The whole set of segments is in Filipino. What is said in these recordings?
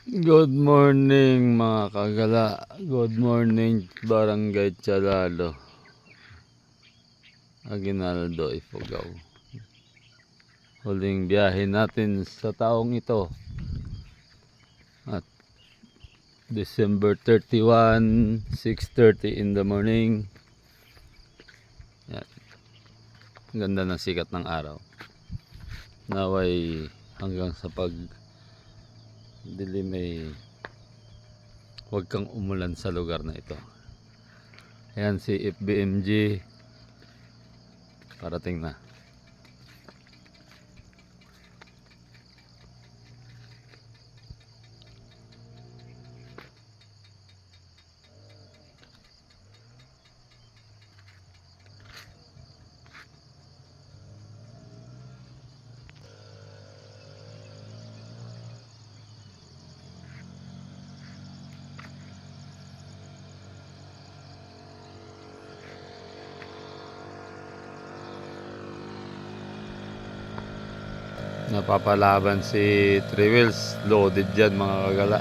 Good morning mga kagala. Good morning Barangay Chalalo, Aguinaldo, Ifugao. Huling biyahe natin sa taong ito at December 31, 6:30 in the morning. Yan. Ganda ng sikat ng araw. Naway hanggang sa dilim ay huwag kang umulan sa lugar na ito. Ayan si FBMG parating na. Napapalaban si Three Wheels, loaded dyan mga kagala.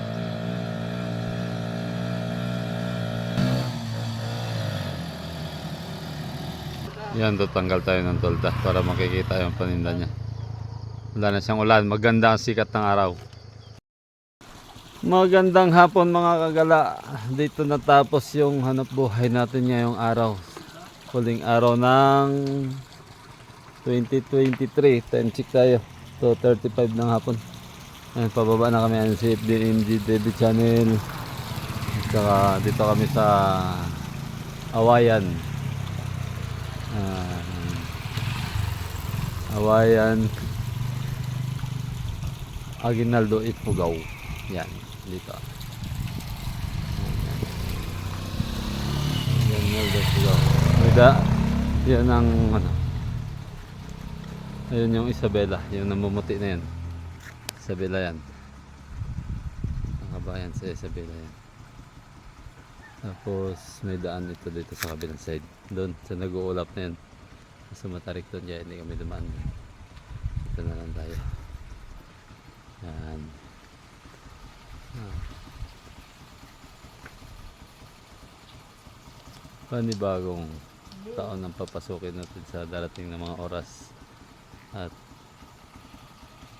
Yan, tatanggal tayo ng tolda para makikita yung paninda niya. Wala na siyang ulan, maganda ang sikat ng araw. Magandang hapon mga kagala. Dito natapos yung hanap buhay natin ngayong araw. Huling araw ng 2023. Time check tayo. 2:35 ng hapon. Ayan, pababa na kami ang si FBMG TV channel. Saka dito kami sa Awayan. Awayan Aguinaldo, Ifugao. Yan, dito. Aguinaldo, Ifugao. Yan ang ano. Ayun yung Isabela, yung namumuti na yan. Isabela yan. Ang kabayan sa Isabela yan. Tapos may daan ito dito sa kabilang side. Doon sa nag-uulap na yan. Sa matarik doon, kaya hindi kami dumaan. Ito na lang tayo. Yan. Panibagong taon ang papasukin natin sa darating na mga oras. At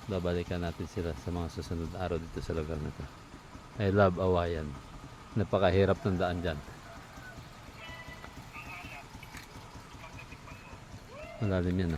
babalikan natin sila sa mga susunod na araw dito sa lugar na ito. I love Awayan. Napakahirap ng daan dyan. Malalim yan,